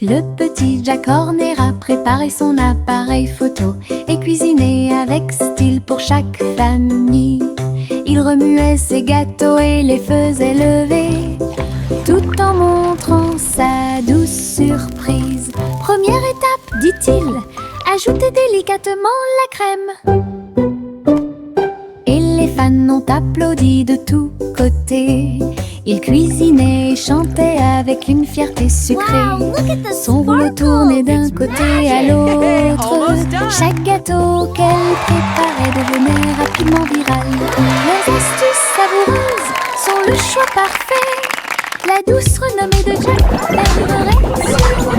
Le petit Jack Horner a préparé son appareil photo et cuisiné avec style pour chaque famille. Il remuait ses gâteaux et les faisait lever, tout en montrant sa douce surprise. Première étape, dit-il, ajoutez délicatement la crème. Et les fans ont applaudi de tous côtés. Il cuisinait et chantait avec une fierté sucrée. Son rouleau tournait d'un côté à l'autre. Chaque gâteau qu'elle préparait devenait rapidement viral. Leurs astuces savoureuses sont le choix parfait. La douce renommée de Jack perdurerait sûrement.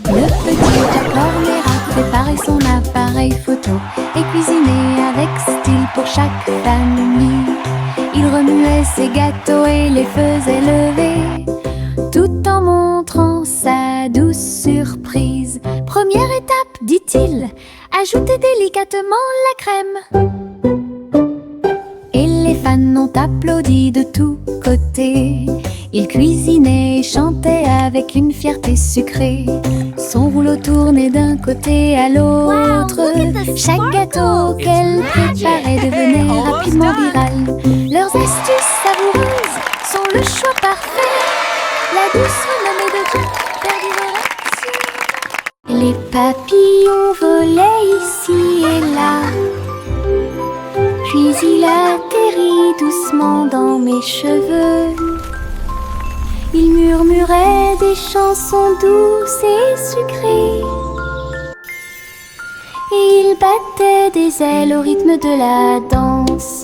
Le petit Jack Horner a préparé son appareil photo et cuisiné avec style pour chaque famille. Il remuait ses gâteaux et les faisait lever, tout en montrant sa douce surprise. Première étape, dit-il, ajoutez délicatement la crème. Et les fans ont applaudi de tous côtés. Il cuisinait et chantait avec une fierté sucrée. Son rouleau tournait d'un côté à l'autre. Chaque gâteau qu'elle préparait devenait rapidement viral. Leurs astuces savoureuses sont le choix parfait. La douce renommée de Jack perdurerait sûrement. Les papillons volaient ici et là, puis il atterrit doucement dans mes cheveux. Il murmurait des chansons douces et sucrées, et il battait des ailes au rythme de la danse.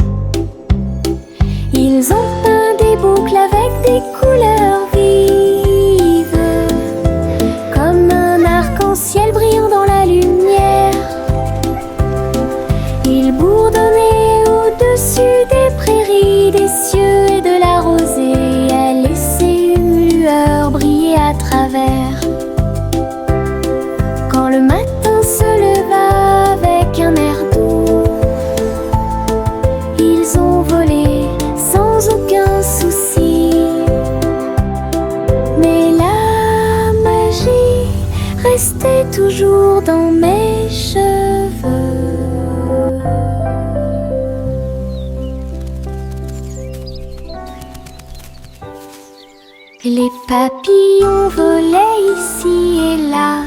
Ils ont peint des boucles avec des couleurs vives, comme un arc-en-ciel brillant dans la lumière. Ils bourdonnaient au-dessus des prairies, des cieux et de la rosée, à laisser une lueur briller à travers. Quand le matin se leva avec un air doux, ils ont volé sans aucun souci. Mais la magie restait toujours dans mes cheveux. Les papillons volaient ici et là,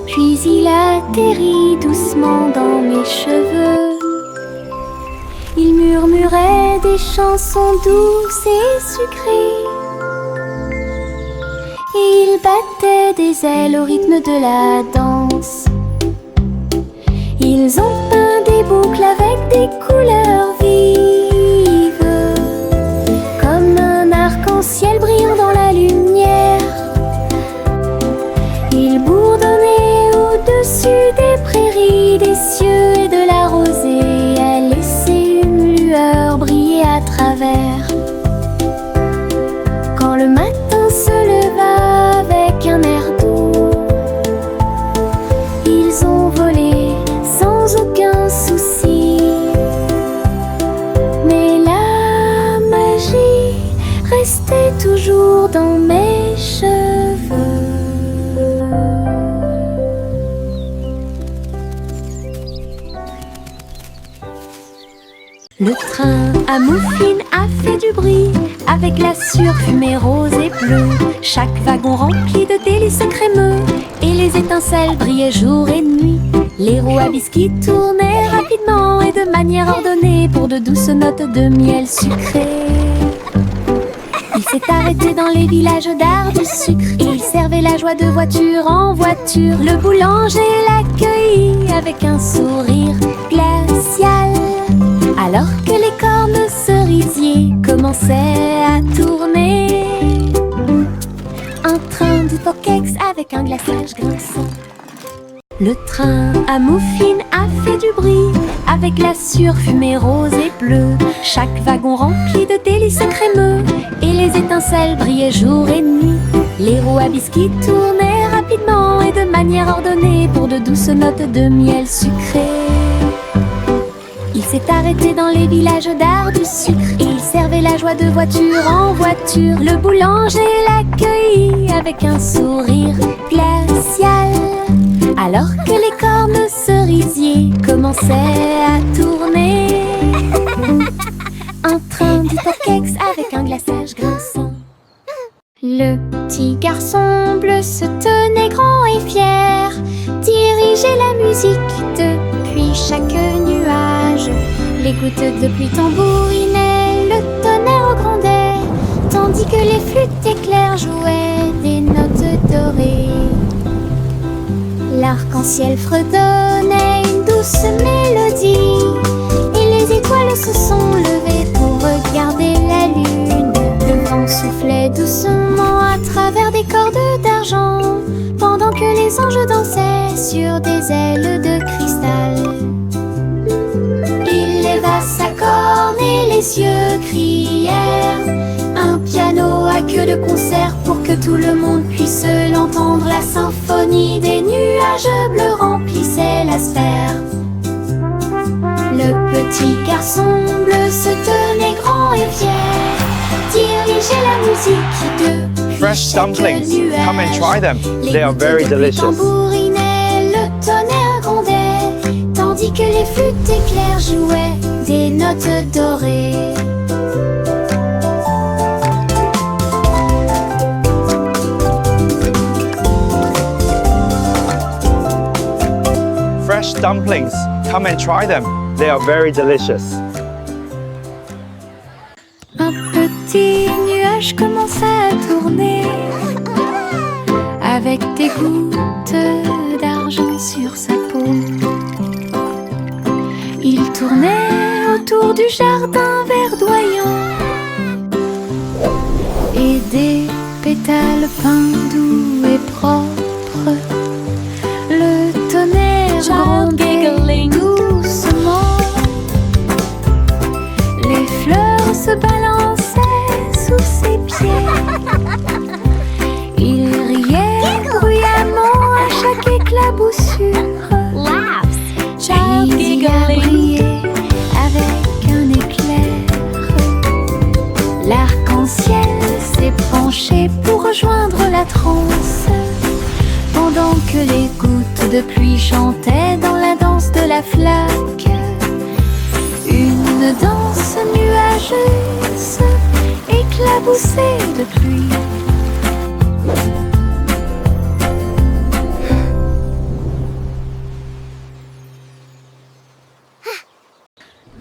puis il atterrit doucement dans mes cheveux. Il murmurait des chansons douces et sucrées, et il battait des ailes au rythme de la danse. Ils ont peint des boucles avec des couleurs vives, comme un arc-en-ciel brillant dans la lumière. Ils bourdonnaient au-dessus des prairies, des cieux et de la rosée, à laisser une lueur briller à travers. Quand le matin se leva avec un air doux, ils ont volé sans aucun souci. Mais la magie restait toujours dans mes cheveux. Le train à mouflines a fait du bruit avec la surfumée rose et bleue. Chaque wagon rempli de délices crémeux, et les étincelles brillaient jour et nuit. Les roues à biscuits tournaient rapidement et de manière ordonnée pour de douces notes de miel sucré. Il s'est arrêté dans les villages d'art du sucre, et il servait la joie de voiture en voiture. Le boulanger l'accueillit avec un sourire glacial, alors que les cornes cerisiers commençaient à tourner. Un train de Pokédex avec un glaçage grinçant. Le train à mouflines a fait du bruit avec la surfumée rose et bleue. Chaque wagon rempli de délices crémeux, et les étincelles brillaient jour et nuit. Les roues à biscuits tournaient rapidement et de manière ordonnée pour de douces notes de miel sucré. Il s'est arrêté dans les villages d'art du sucre. Il servait la joie de voiture en voiture. Le boulanger l'accueillit avec un sourire glacial. Alors que les cornes cerisiers commençaient à tourner, un train de cakes avec un glaçage grinçant. Le petit garçon bleu se tenait grand et fier, dirigeait la musique depuis chaque nuage. Les gouttes de pluie tambourinaient, le tonnerre grondait, tandis que les flûtes éclairs jouaient des notes dorées. L'arc-en-ciel fredonnait une douce mélodie, et les étoiles se sont levées pour regarder la lune. Le vent soufflait doucement à travers des cordes d'argent, pendant que les anges dansaient sur des ailes de cristal. Il leva sa corne et les yeux crièrent, un piano à queue de concert pour que tout le monde puisse l'entendre. La symphonie des nuages bleus remplissait la sphère. Le petit garçon bleu se tenait grand et fier, dirigeait la musique depuis Fresh chaque dumplings, nuage. come and try them. Les They are gouttes very de pluie delicious. tambourinaient, le tonnerre grondait, tandis que les flûtes éclairs jouaient des notes dorées. Fresh dumplings, come and try them. They are very delicious. Un petit nuage commença à tourner, avec des gouttes d'argent sur sa peau. Il tournait autour du jardin verdoyant, et des pétales peints doux et propres. Le tonnerre grondait doucement, les fleurs se balançaient sous ses pieds. Il riait bruyamment à chaque éclaboussure. Puis il a brillé avec un éclair. L'arc-en-ciel s'est penché pour rejoindre la transe, pendant que les gouttes de pluie chantaient dans la danse de la flaque. Une danse nuageuse, éclaboussée de pluie.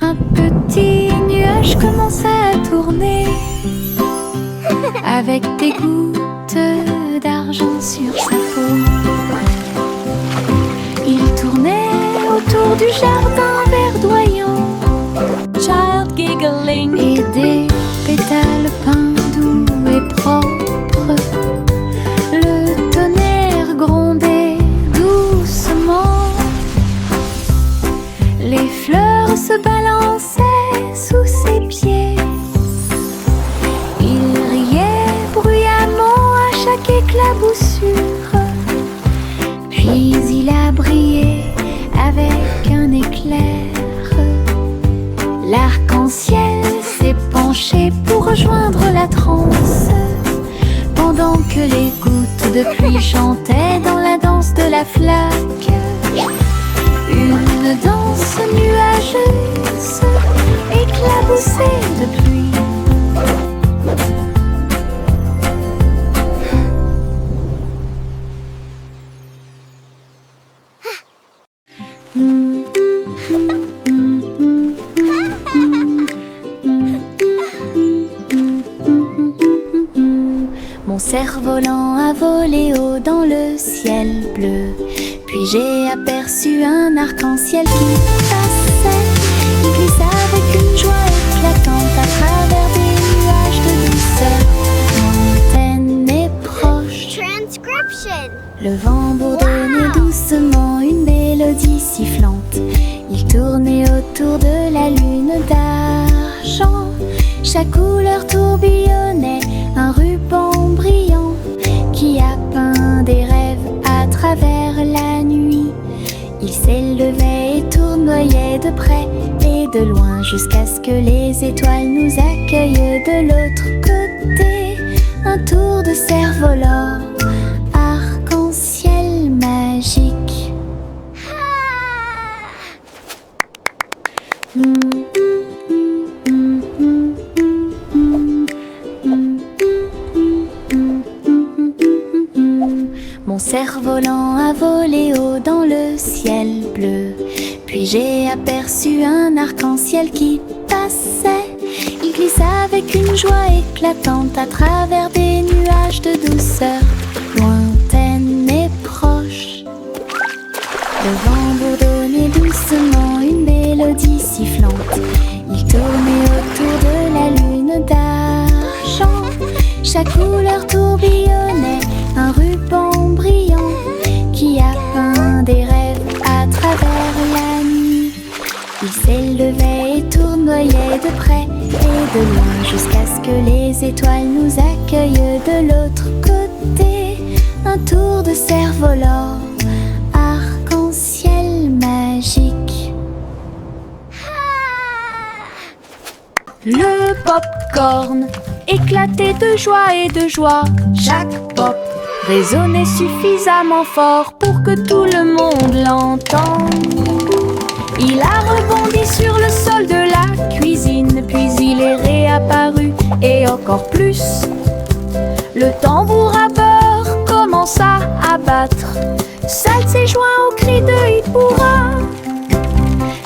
Un petit nuage commença à tourner, avec des gouttes d'argent sur sa peau. Il tournait autour du jardin verdoyant, child giggling, et des pétales peints doux et propres. Le tonnerre grondait doucement, les fleurs se balançaient sous ses pieds. Il riait bruyamment à chaque éclaboussure, puis il a brillé avec un éclair. L'arc-en-ciel s'est penché pour rejoindre la transe, pendant que les gouttes de pluie chantaient dans la danse de la flaque. Une danse nuageuse, éclaboussée de pluie. Mon cerf-volant a volé haut dans le ciel bleu, puis j'ai aperçu un arc-en-ciel qui passait. Il glissa avec une joie éclatante à travers des nuages de douceur, lointaine et proche. Transcription. Le vent bourdonnait doucement une mélodie sifflante. Il tournait autour de la lune d'argent. Chaque couleur tourbillonnait, un ruban brillant qui a peint des rêves à travers la nuit. Il s'élevait et tournoyait de près et et de loin jusqu'à ce que les étoiles nous accueillent de l'autre côté. Un tour de cerf-volant, arc-en-ciel magique. Mon cerf-volant a volé haut dans le ciel bleu. Puis j'ai aperçu un arc-en-ciel qui passait. Il glisse avec une joie éclatante à travers des nuages de douceur lointaine et proche. Le vent bourdonnait doucement une mélodie sifflante. Il tournait autour de la lune d'argent. Chaque couleur tourbillonnait, un ruban brillant qui a peint des rêves à travers la nuit. Il s'élevait et tournoyait de près et de loin jusqu'à ce que les étoiles nous accueillent de l'autre côté. Un tour de cerf-volant, arc-en-ciel magique. Le pop-corn éclatait de joie et de joie. Chaque pop résonnait suffisamment fort pour que tout le monde l'entende. Il a rebondi sur le sol de la cuisine, puis il est réapparu et encore plus. Le tambour à beurre commença à battre. Salt s'est joint au cri de Hit Pourra.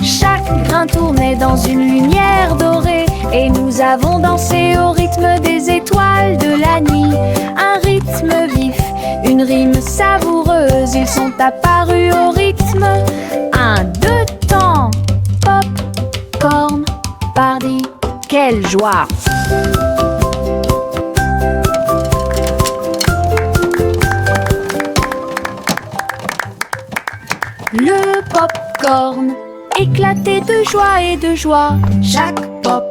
Chaque grain tournait dans une lumière dorée et nous avons dansé au rythme des étoiles de la nuit. Un rythme vif, une rime savoureuse, ils sont apparus au rythme. 1, 2 temps, pop, corn, party, quelle joie! Le pop-corn éclatait de joie et de joie. Chaque pop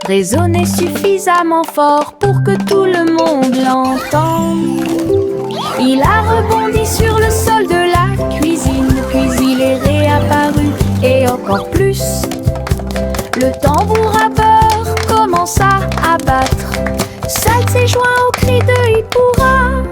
résonnait suffisamment fort pour que tout le monde l'entende. Il a rebondi sur le sol de la cuisine, puis il est réapparu et encore plus. Le tambour à beurre commença à battre. Salt s'est joint au cri de Hit Pourra.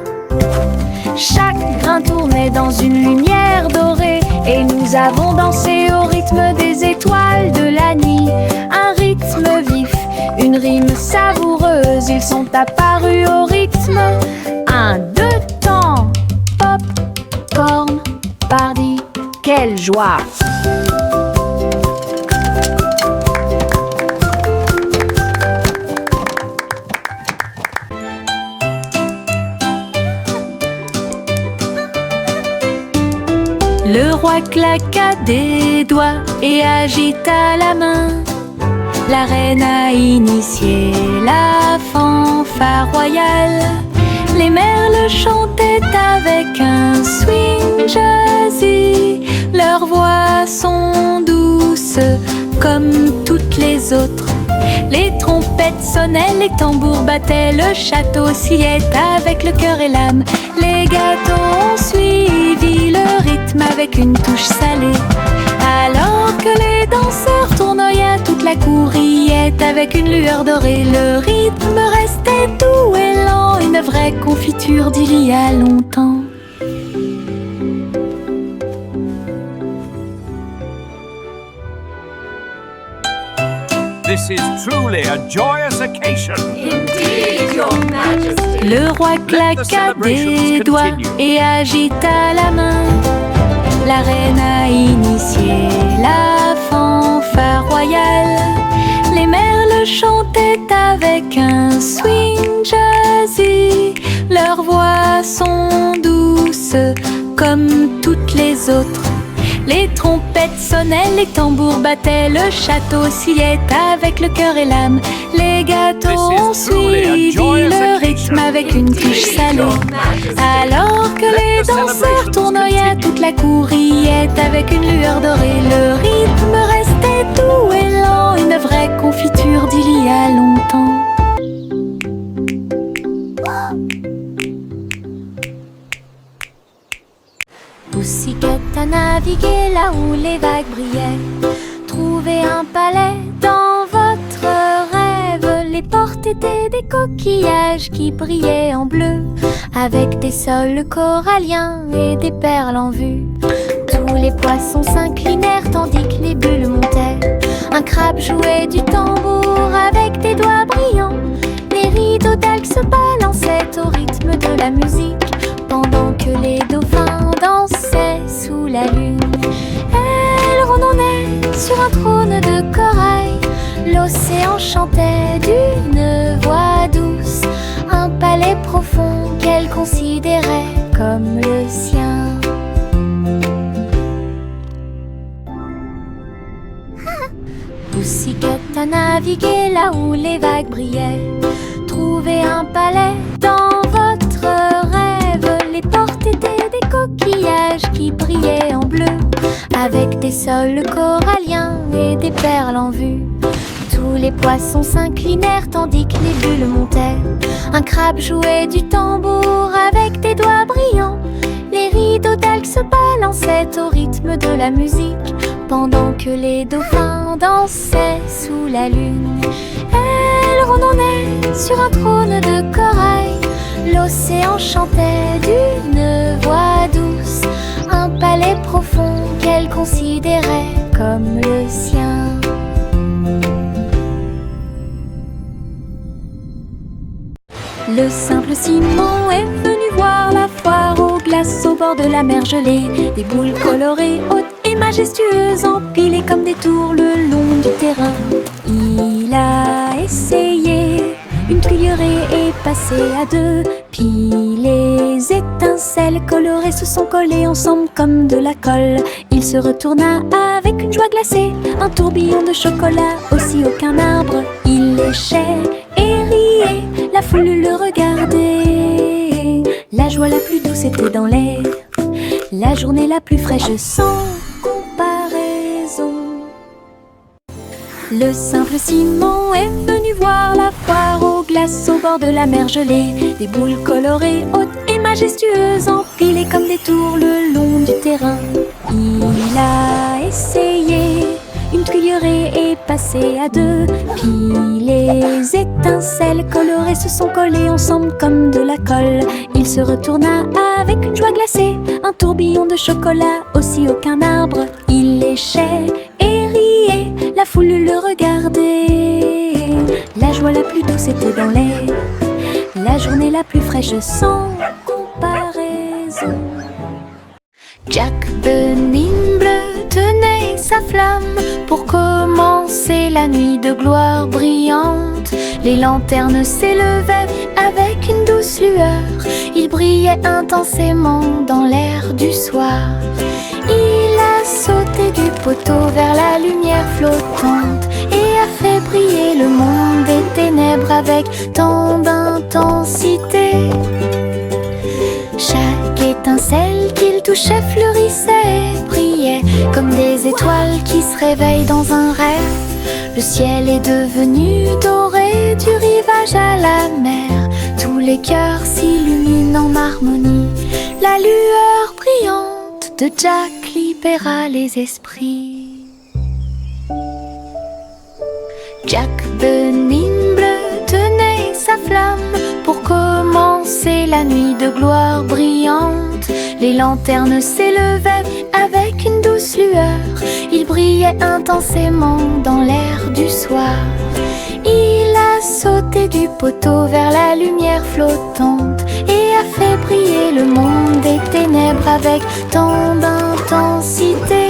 Chaque grain tournait dans une lumière dorée et nous avons dansé au rythme des étoiles de la nuit. Un rythme vif, une rime savoureuse, ils sont apparus au rythme. 1, 2 temps, pop, corn, party, quelle joie! Le roi claqua des doigts et agita la main. La reine a initié la fanfare royale. Les merles chantaient avec un swing jazzy. Leurs voix sont douces comme toutes les autres. Les trompettes sonnaient, les tambours battaient, le château oscillait avec le cœur et l'âme. Les gâteaux ont suivi le rythme avec une touche salée. Alors que les danseurs tournoyaient, toute la cour riait avec une lueur dorée. Le rythme restait doux et lent, une vraie confiture d'il y a longtemps. This is truly a joyous occasion. Indeed, Your Majesty. Le roi claqua des doigts et agita la main. La reine a initié la fanfare royale. Les merles chantaient avec un swing jazzy. Leurs voix sont douces comme toutes les autres. Les trompettes sonnaient, les tambours battaient, le château oscillait avec le cœur et l'âme. Les gâteaux ont suivi le rythme avec une touche salée. Alors que les danseurs tournoyaient, toute la cour riait avec une lueur dorée. Le rythme restait doux et lent, une vraie confiture d'il y a longtemps. Poussicette a navigué là où les vagues brillaient, Trouvez un palais dans votre rêve. Les portes étaient des coquillages qui brillaient en bleu, avec des sols coralliens et des perles en vue. Tous les poissons s'inclinèrent tandis que les bulles montaient. Un crabe jouait du tambour avec des doigts brillants. Les rideaux d'algues se balançaient au rythme de la musique, pendant que les dauphins dansaient sous la lune. Elle rondonnait sur un trône de corail. L'océan chantait d'une voix douce, un palais profond qu'elle considérait comme le sien. Pussycat a navigué là où les vagues brillaient. Trouvez un palais dans votre rêve. Les portes étaient des coquillages qui brillaient en bleu, avec des sols coralliens et des perles en vue. Tous les poissons s'inclinèrent tandis que les bulles montaient. Un crabe jouait du tambour avec des doigts brillants. Les rideaux d'algues se balançaient au rythme de la musique, pendant que les dauphins dansaient sous la lune. Elle rondonnait sur un trône de corail. L'océan chantait d'une voix douce, un palais profond qu'elle considérait comme le sien. Le simple Simon est venu voir la foire aux glaces au bord de la mer gelée. Des boules colorées, hautes et majestueuses, empilées comme des tours le long du terrain. Il a essayé une cuillerée et passé à deux, puis les étincelles colorées se sont collées ensemble comme de la colle. Il se retourna avec une joie glacée, un tourbillon de chocolat, aussi aucun arbre. Il léchait et riait, la foule le regardait. La joie la plus douce était dans l'air, la journée la plus fraîche sans comparaison. Le simple Simon est venu voir la foire aux glaces au bord de la mer gelée. Des boules colorées, hautes et majestueuses, empilées comme des tours le long du terrain. Il a essayé une cuillerée et passé à deux, puis les étincelles colorées se sont collées ensemble comme de la colle. Il se retourna avec une joie glacée, un tourbillon de chocolat, aussi aucun arbre. Il léchait et riait, la foule le regardait. La joie la plus douce était dans l'air, la journée la plus fraîche sans comparaison. Jack the Nimble tenait sa flamme pour commencer la nuit de gloire brillante. Les lanternes s'élevaient avec une douce lueur, ils brillaient intensément dans l'air du soir. Il a sauté du poteau vers la lumière flottante et a fait briller le monde des ténèbres avec tant d'intensité. Chaque étincelle qu'il touchait fleurissait et brillait comme des étoiles qui se réveillent dans un rêve. Le ciel est devenu doré du rivage à la mer. Tous les cœurs s'illuminent en harmonie. La lueur brillante de Jack libéra les esprits. Jack the Nimble tenait sa flamme pour commencer la nuit de gloire brillante. Les lanternes s'élevaient avec une douce lueur, ils brillaient intensément dans l'air du soir. Il a sauté du poteau vers la lumière flottante et a fait briller le monde des ténèbres avec tant d'intensité.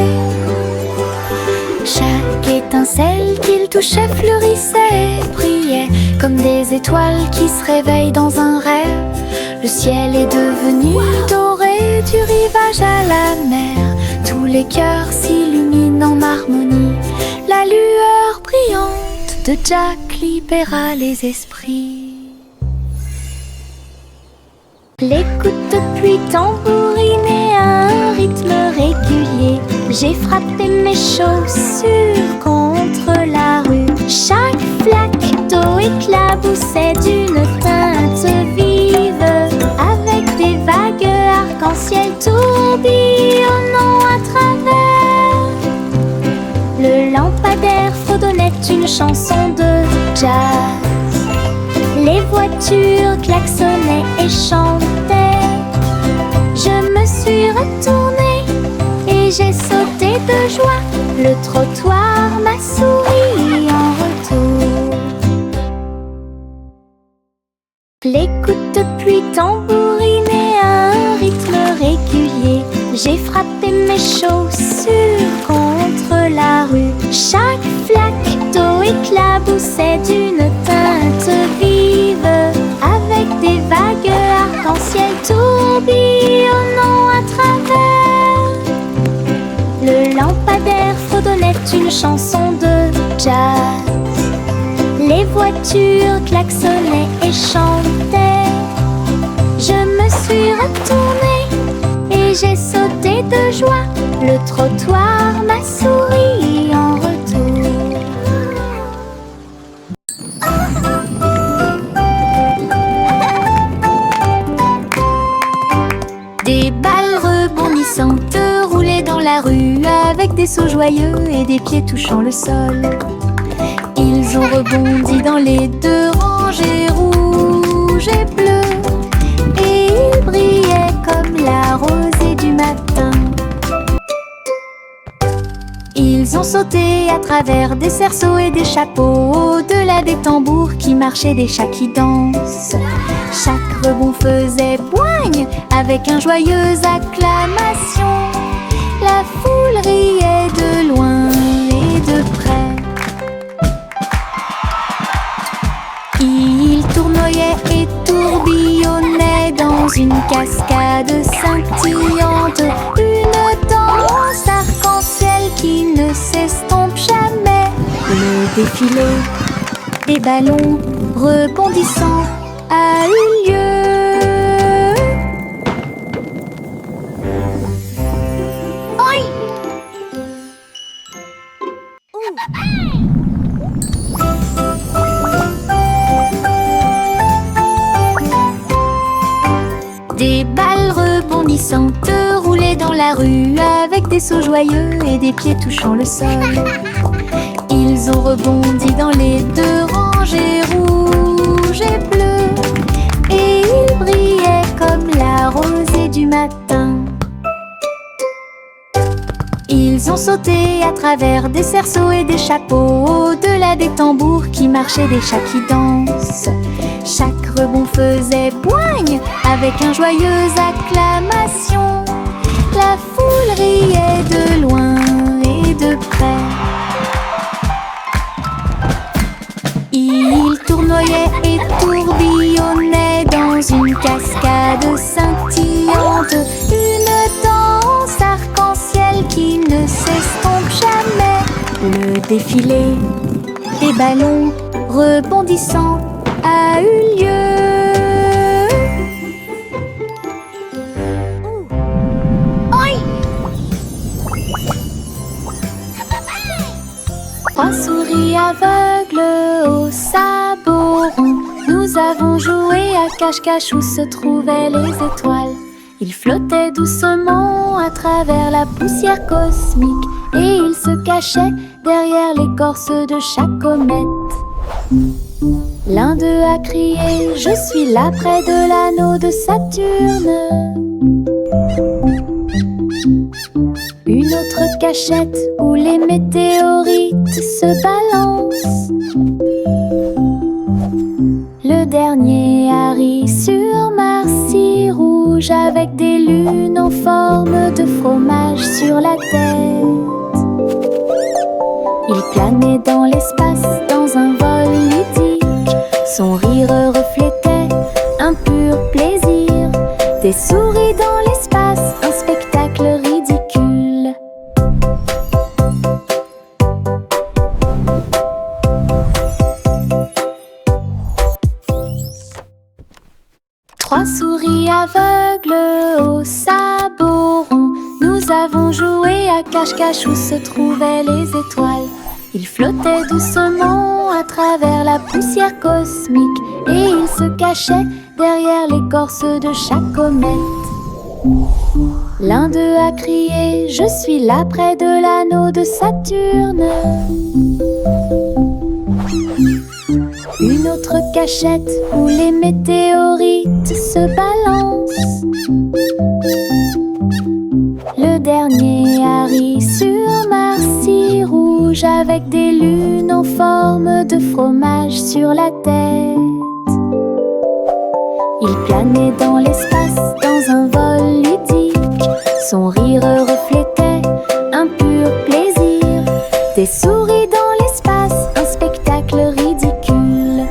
Chaque étincelle qu'il touchait fleurissait et brillait comme des étoiles qui se réveillent dans un rêve. Le ciel est devenu doré du rivage à la mer. Tous les cœurs s'illuminent en harmonie. La lueur brillante de Jack libéra les esprits. Les coups de pluie tambourinaient à un rythme régulier. J'ai frappé mes chaussures contre la rue. Chaque flaque d'eau éclaboussait d'une teinte vive, avec des vagues arc-en-ciel tourbillonnant à travers. Le une chanson de jazz. Les voitures klaxonnaient et chantaient. Je me suis retournée et j'ai sauté de joie. Le trottoir m'a souri en retour. Les coups de pluie tambourinaient à un rythme régulier. J'ai frappé mes chaussures contre la rue. Chaque flaque d'eau éclaboussait d'une teinte vive, avec des vagues arc-en-ciel tourbillonnant à travers. Le lampadaire fredonnait une chanson de jazz. Les voitures klaxonnaient et chantaient. Je me suis retournée et j'ai sauté de joie. Le trottoir m'a souri en retour. Des balles rebondissantes roulaient dans la rue avec des sauts joyeux et des pieds touchant le sol. Ils ont rebondi dans les deux rangées rouges et bleues, et ils brillaient comme la rosée du matin. Ils ont sauté à travers des cerceaux et des chapeaux, au-delà des tambours qui marchaient, des chats qui dansent. Chaque rebond faisait boigne avec un joyeuse acclamation. La foule riait de loin et de près. Ils tournoyaient et tourbillonnaient dans une cascade scintillante, une danse arc-en-ciel qui ne s'estompe jamais. Le défilé des ballons rebondissants a eu lieu. Oi! Des balles rebondissantes roulaient dans la rue avec des sauts joyeux et des pieds touchant le sol. Ils ont rebondi dans les deux rangées rouges et bleues, et ils brillaient comme la rosée du matin. Ils ont sauté à travers des cerceaux et des chapeaux, au-delà des tambours qui marchaient, des chats qui dansent. Chaque rebond faisait boigne avec un joyeuse acclamation. La foule riait de loin et de près. Ils tournoyaient et tourbillonnaient dans une cascade scintillante, une danse arc-en-ciel qui ne s'estompe jamais. Le défilé des ballons rebondissants a eu lieu. Oi! Trois souris aveugles aux sabots ronds. Nous avons joué à cache-cache où se trouvaient les étoiles. Ils flottaient doucement à travers la poussière cosmique, et ils se cachaient derrière l'écorce de chaque comète. L'un d'eux a crié « Je suis là près de l'anneau de Saturne ». Une autre cachette où les météorites se balancent. Le dernier a ri sur Marcy rouge avec des lunes en forme de fromage sur la tête. Il planait dans l'espace dans un vol ludique. Son rire reflétait un pur plaisir. Des souris dans l'espace, un spectacle ridicule. Trois souris aveugles aux sabots ronds. Nous avons joué à cache-cache où se trouvaient les étoiles. Ils flottaient doucement à travers la poussière cosmique, et ils se cachaient derrière l'écorce de chaque comète. L'un d'eux a crié « Je suis là près de l'anneau de Saturne ». Une autre cachette où les météorites se balancent. Le dernier Harry sur Mars si rouge, avec des lunes en forme de fromage sur la tête. Il planait dans l'espace dans un vol ludique. Son rire reflétait un pur plaisir. Des souris dans l'espace, un spectacle ridicule.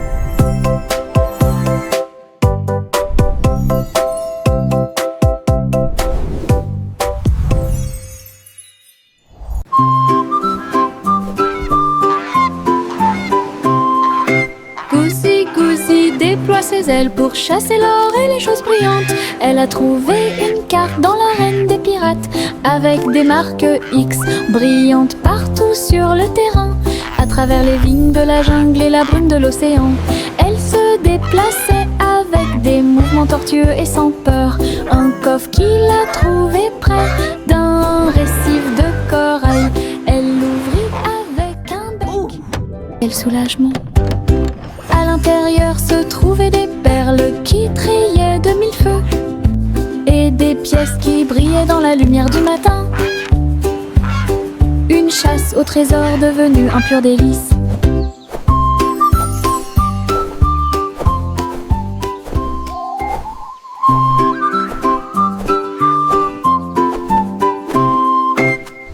Goosey, Goosey déploie ses ailes pour chasser l'or et les choses brillantes. Elle a trouvé une carte dans l'arène des pirates, avec des marques X brillantes partout sur le terrain. À travers les vignes de la jungle et la brume de l'océan, elle se déplaçait avec des mouvements tortueux et sans peur. Un coffre qu'il a trouvé près d'un récif de corail. Elle l'ouvrit avec un bec. Quel soulagement! À l'intérieur se trouvaient des perles qui trillaient de mille feux et des pièces qui brillaient dans la lumière du matin. Une chasse au trésor devenue un pur délice.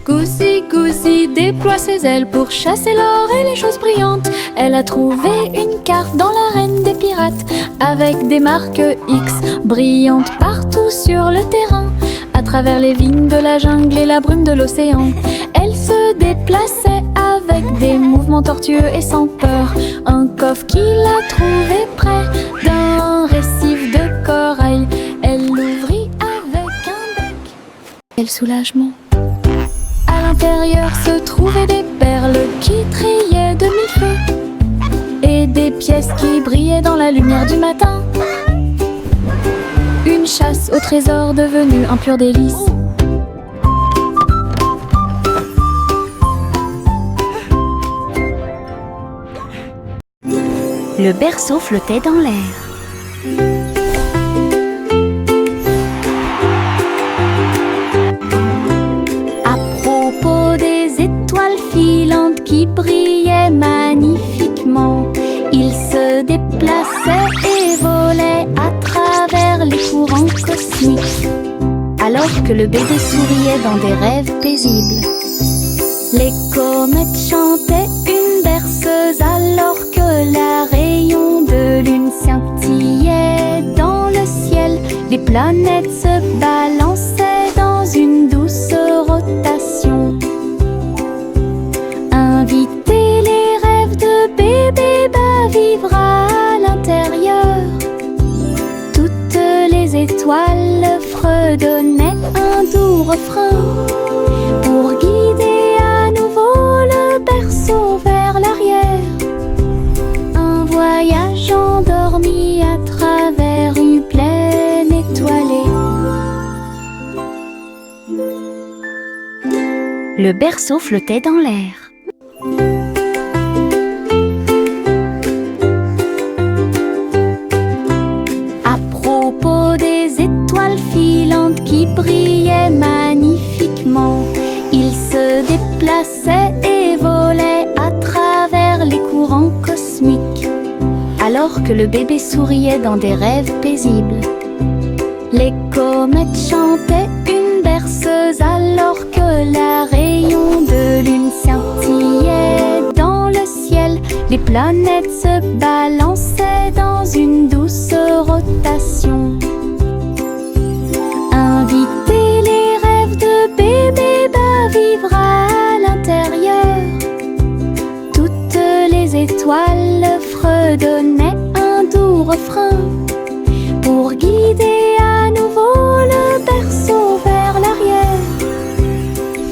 Goosey, Goosey déploie ses ailes pour chasser l'or et les choses brillantes. Elle a trouvé une carte dans l'arène des pirates, avec des marques X brillantes partout sur le terrain. À travers les vignes de la jungle et la brume de l'océan, elle se déplaçait avec des mouvements tortueux et sans peur. Un coffre qu'il a trouvé près d'un récif de corail. Elle l'ouvrit avec un bec. Quel soulagement! À l'intérieur se trouvaient des perles qui trillaient de mille feux et des pièces qui brillaient dans la lumière du matin. Une chasse au trésor devenue un pur délice. Le berceau flottait dans l'air. À propos des étoiles filantes qui brillaient magnifiquement, ils se déplaçaient et volaient à travers les courants cosmiques, alors que le bébé souriait dans des rêves paisibles. Les comètes chantaient une berceuse alors que la rayon de lune scintillait dans le ciel. Les planètes se balançaient dans une douce rotation. Inviter les rêves de bébé à vivre à l'intérieur. Toutes les étoiles fredonnaient un doux refrain pour guider à nouveau le berceau vers l'arrière. Un voyage endormi à travers une plaine étoilée. Le berceau flottait dans l'air. À propos des étoiles filantes qui brillaient magnifiquement, ils se déplaçaient et volaient à travers les courants cosmiques, alors que le bébé souriait dans des rêves paisibles. Les comètes chantaient une berceuse alors que la rayon de lune scintillait dans le ciel. Les planètes se balançaient dans une douce rotation. Inviter les rêves de bébé à vivre à l'intérieur. Toutes les étoiles fredonnaient un doux refrain pour guider à nouveau le berceau vers l'arrière.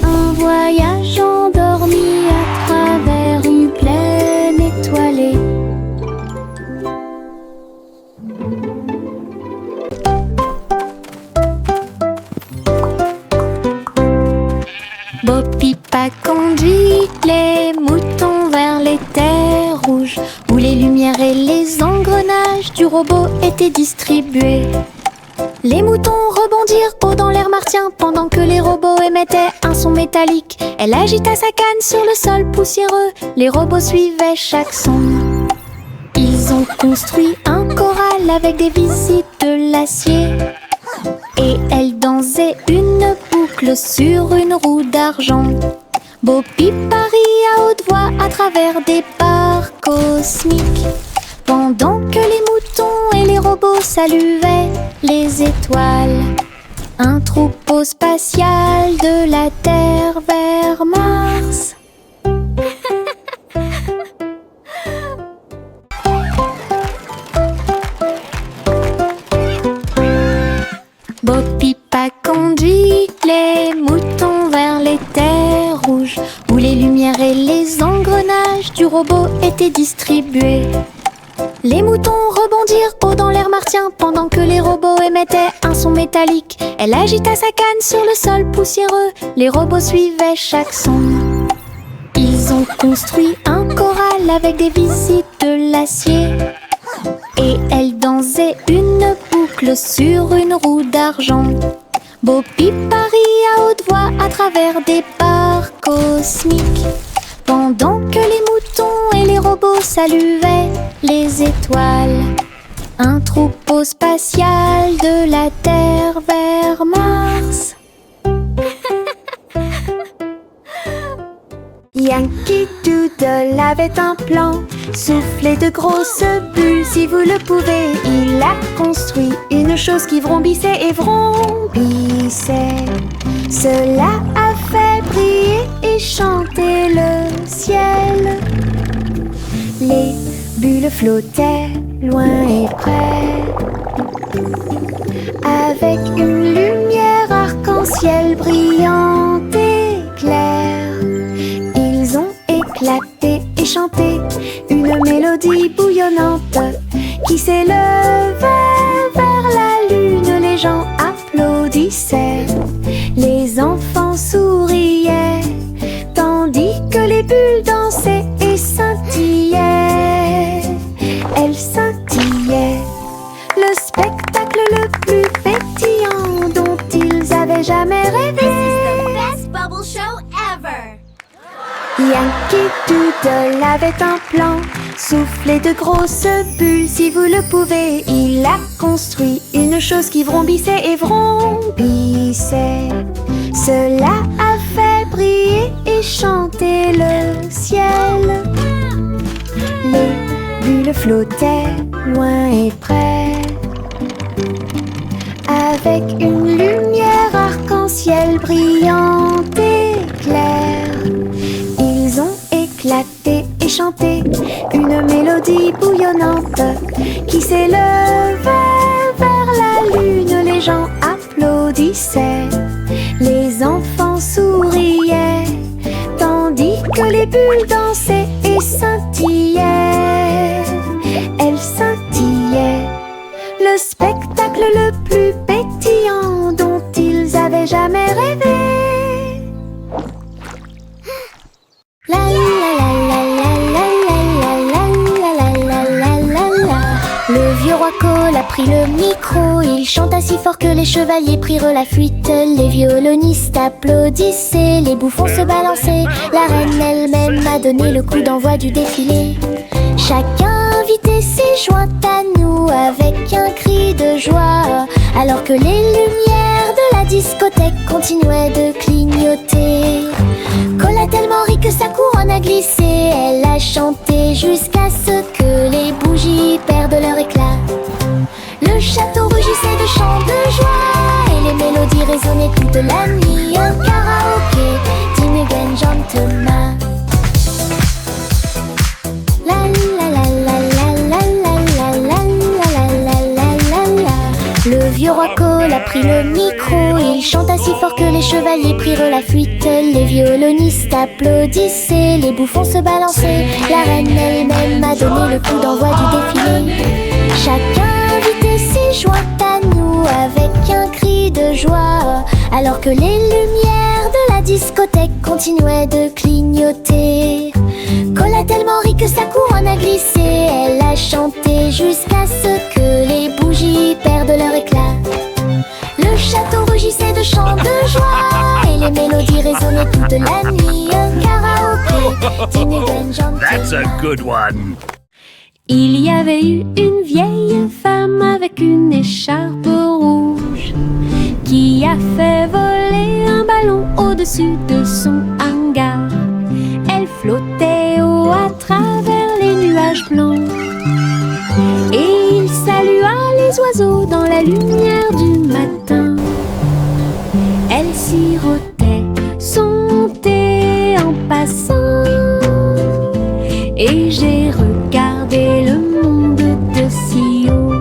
Un voyage endormi à travers une plaine étoilée. Bob Pipa conduit les moutons vers les terres rouges, où les lumières et robots étaient distribués. Les moutons rebondirent haut dans l'air martien pendant que les robots émettaient un son métallique. Elle agita sa canne sur le sol poussiéreux. Les robots suivaient chaque son. Ils ont construit un choral avec des visites de l'acier. Et elle dansait une boucle sur une roue d'argent. Bo Peep parie à haute voix à travers des barres cosmiques. Pendant que les moutons et les robots saluaient les étoiles. Un troupeau spatial de la Terre vers Mars. Bo Peep a conduit les moutons vers les terres rouges, où les lumières et les engrenages du robot étaient distribués. Les moutons rebondirent haut dans l'air martien pendant que les robots émettaient un son métallique. Elle agita sa canne sur le sol poussiéreux. Les robots suivaient chaque son. Ils ont construit un choral avec des visites de l'acier. Et elle dansait une boucle sur une roue d'argent. Bo Peep parie à haute voix à travers des barres cosmiques. Pendant que les moutons et les robots saluaient les étoiles. Un troupeau spatial de la Terre vers Mars. Yankee Doodle avait un plan, souffler de grosses bulles si vous le pouvez. Il a construit une chose qui vrombissait et vrombissait. Cela a fait briller et chanter le ciel. Les bulles flottaient loin et près, avec une lumière arc-en-ciel brillante et claire. Ils ont éclaté et chanté une mélodie bouillonnante qui s'élevait vers la lune. Les gens applaudissaient, les enfants souriaient, tandis que les bulles dansaient et scintillaient. Elles scintillaient, le spectacle le plus pétillant dont ils avaient jamais rêvé. Best bubble show ever. Yankee Doodle avait un plan, souffler de grosses bulles si vous le pouvez. Il a construit une chose qui vrombissait et vrombissait. Cela a fait briller et chanter le ciel. Les bulles flottaient loin et près, avec une lumière arc-en-ciel brillante et claire. Ils ont éclaté et chanté une mélodie bouillonnante qui s'élevait vers la lune. Les gens applaudissaient, les enfants souriaient, tandis que les bulles dansaient et scintillaient. Elles scintillaient, le spectacle le plus pétillant dont ils avaient jamais rêvé. La la la la la la la la la la la la la la. Le vieux roi Cole a pris le micro. Il chanta si fort que les chevaliers prirent la fuite. Les violonistes applaudissaient, les bouffons se balançaient. La reine elle-même a donné le coup d'envoi du défilé. Chacun invité s'est joint à nous avec un cri de joie, alors que les lumières de la discothèque continuaient de clignoter. Cole a tellement ri que sa couronne a glissé. Elle a chanté jusqu'à ce que les bougies perdent leur éclat. Le château rugissait de chants de joie et les mélodies résonnaient toute la nuit. Un karaoké, Tim again gentleman. La la la la la la la la la la la la la la. Le vieux roi Cole a pris le micro. Il chanta si fort que les chevaliers prirent la fuite. Les violonistes applaudissaient, les bouffons se balançaient. La reine elle-même a donné le coup d'envoi du défilé. Chacun invité s'est joint à nous avec un cri de joie, alors que les lumières de la discothèque continuaient de clignoter. Cole a tellement ri que sa couronne a glissé. Elle a chanté jusqu'à ce que qui perdent leur éclat. Le château rugissait de chants de joie et les mélodies résonnaient toute la nuit. Un karaoké, Tiny Ben John. That's a good one. Il y avait eu une vieille femme avec une écharpe rouge qui a fait voler un ballon au-dessus de son hangar. Elle flottait haut à travers les nuages blancs et il salua les oiseaux dans la lumière du matin. Elle sirotait son thé en passant et j'ai regardé le monde de si haut.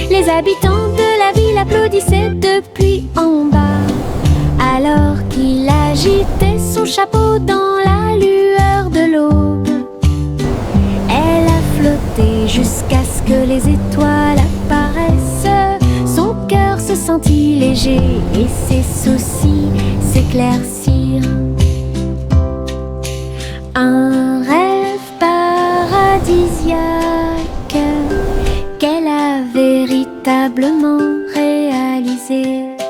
Les habitants de la ville applaudissaient depuis en bas alors qu'il agitait son chapeau dans la lueur de l'aube. Elle a flotté jusqu'à ce que les étoiles apparaissent. Son cœur se sentit léger et ses soucis s'éclaircirent. Un rêve paradisiaque qu'elle a véritablement réalisé.